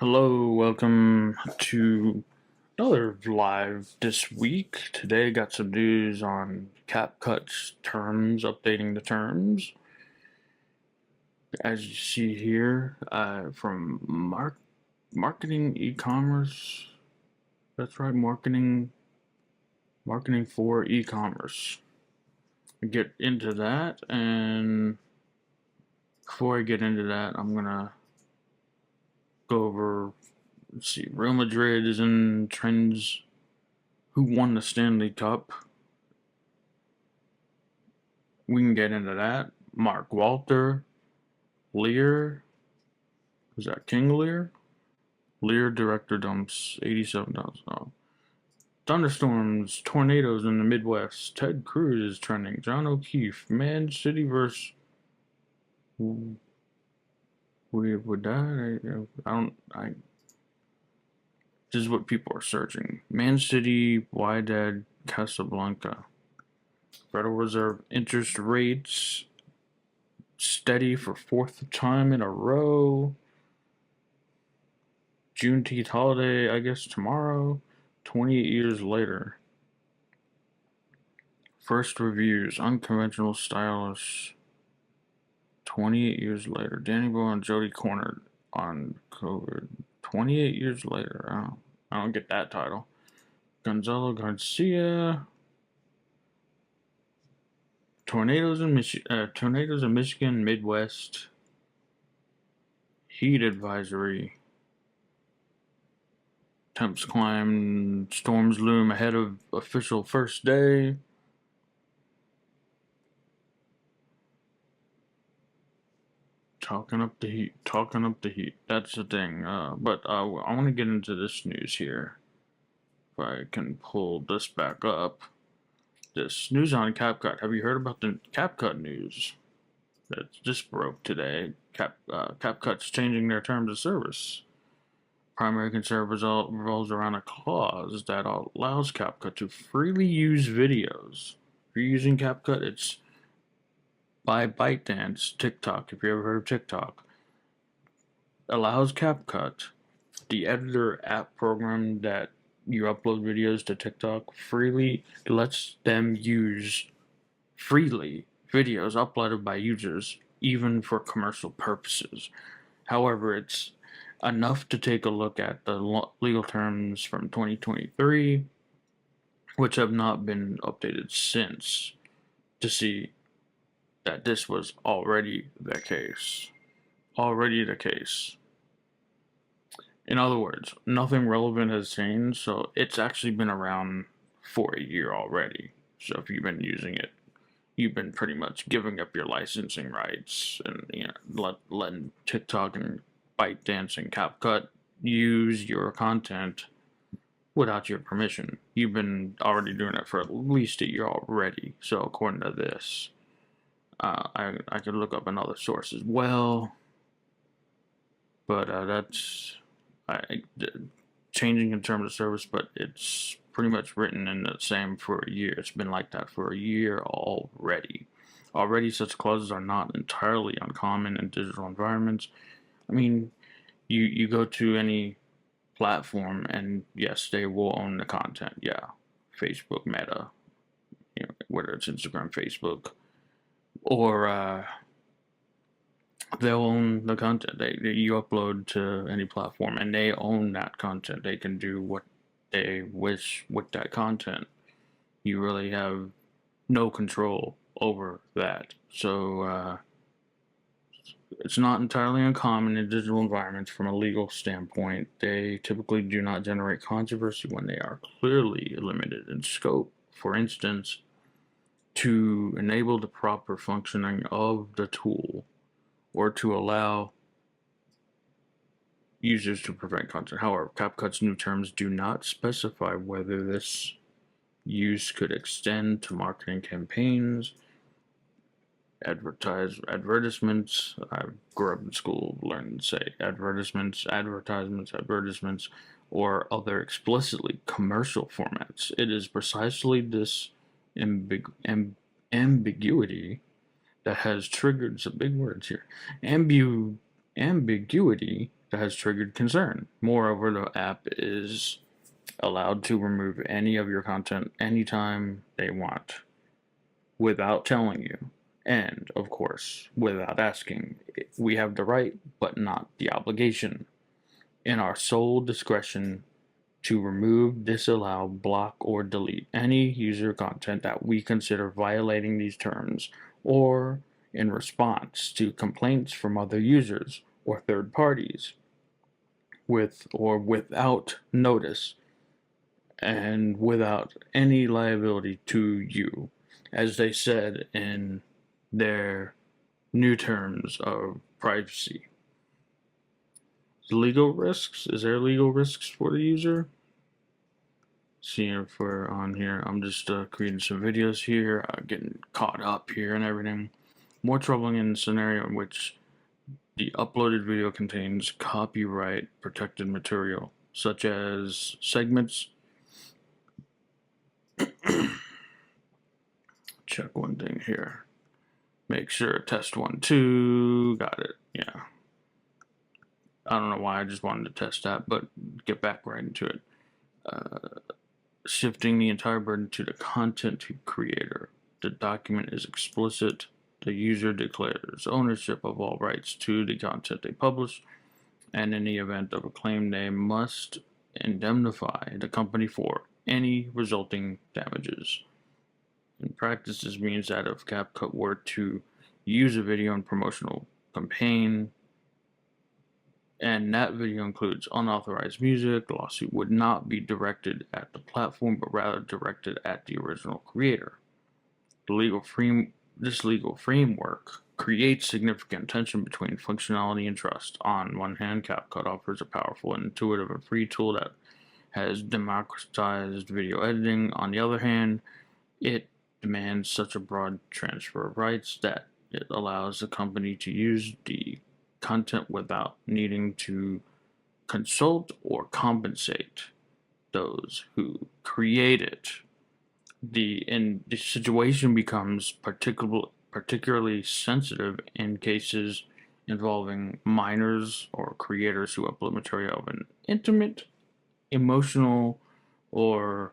Hello, welcome to another live this week. Today got some news on CapCut terms, updating the terms. As you see here, from marketing e-commerce. That's right, marketing for e-commerce. Get into that, and before I get into that, I'm gonna go over. Let's see, Real Madrid is in trends. Who won the Stanley Cup? We can get into that. Mark Walter, Lear, is that King Lear? Lear director dumps 87,000. Oh. Thunderstorms, tornadoes in the Midwest. Ted Cruz is trending. John O'Keefe, Man City versus. We would die. I don't. This is what people are searching. Man City, Wydad, Casablanca. Federal Reserve interest rates steady for fourth time in a row. Juneteenth holiday, I guess tomorrow. 28 years later. First reviews, unconventional stylish. 28 years later. Danny Boy and Jody cornered on COVID. 28 years later. I don't get that title. Gonzalo Garcia. Tornadoes in Michigan, Midwest. Heat advisory. Temps climb, storms loom ahead of official first day. Talking up the heat. That's the thing. But I want to get into this news here. If I can pull this back up. This news on CapCut. Have you heard about the CapCut news? That just broke today. CapCut's changing their terms of service. Primary concern revolves around a clause that allows CapCut to freely use videos. If you're using CapCut, it's by ByteDance, TikTok, if you ever heard of TikTok. Allows CapCut, the editor app program that you upload videos to TikTok, freely lets them use freely videos uploaded by users, even for commercial purposes. However, it's enough to take a look at the legal terms from 2023, which have not been updated since, to see that this was already the case. In other words, nothing relevant has changed, so it's actually been around for a year already. So if you've been using it, you've been pretty much giving up your licensing rights and letting TikTok and ByteDance and CapCut use your content without your permission. You've been already doing it for at least a year already. So according to this, I could look up another source as well, but that's changing in terms of service. But it's pretty much written in the same for a year. It's been like that for a year already. Already, such clauses are not entirely uncommon in digital environments. I mean, you go to any platform, and yes, they will own the content. Yeah, Facebook, Meta, whether it's Instagram, Facebook, or they'll own the content. You upload to any platform, and they own that content. They can do what they wish with that content. You really have no control over that. So it's not entirely uncommon in digital environments from a legal standpoint. They typically do not generate controversy when they are clearly limited in scope. For instance, to enable the proper functioning of the tool, or to allow users to prevent content. However, CapCut's new terms do not specify whether this use could extend to marketing campaigns, advertisements. I grew up in school learning to say advertisements, or other explicitly commercial formats. It is precisely this ambiguity that has triggered some big words here. Ambiguity that has triggered concern. Moreover, the app is allowed to remove any of your content anytime they want without telling you. And, of course, without asking. We have the right, but not the obligation, in our sole discretion, to remove, disallow, block, or delete any user content that we consider violating these terms, or in response to complaints from other users or third parties, with or without notice and without any liability to you, as they said in their new terms of privacy. Legal risks? Is there legal risks for the user? Seeing if we're on here. I'm just creating some videos here, getting caught up here and everything. More troubling in the scenario in which the uploaded video contains copyright protected material, such as segments. Check one thing here. Make sure test 1, 2. Got it. Yeah. I don't know why I just wanted to test that, but get back right into it. Shifting the entire burden to the content creator. The document is explicit. The user declares ownership of all rights to the content they publish, and in the event of a claim, they must indemnify the company for any resulting damages. In practice, this means that if CapCut were to use a video in promotional campaign, and that video includes unauthorized music, the lawsuit would not be directed at the platform, but rather directed at the original creator. This legal framework creates significant tension between functionality and trust. On one hand, CapCut offers a powerful, intuitive, and free tool that has democratized video editing. On the other hand, it demands such a broad transfer of rights that it allows the company to use the content without needing to consult or compensate those who create it. The situation becomes particularly sensitive in cases involving minors or creators who upload material of an intimate, emotional, or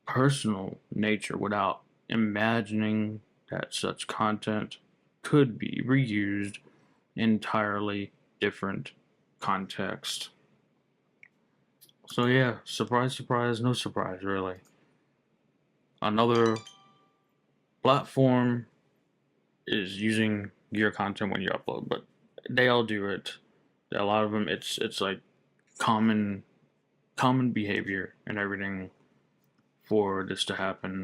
personal nature without imagining that such content could be reused in entirely different context. So yeah, surprise, surprise, no surprise, really. Another platform is using your content when you upload, but they all do it. A lot of them, it's like common behavior and everything for this to happen.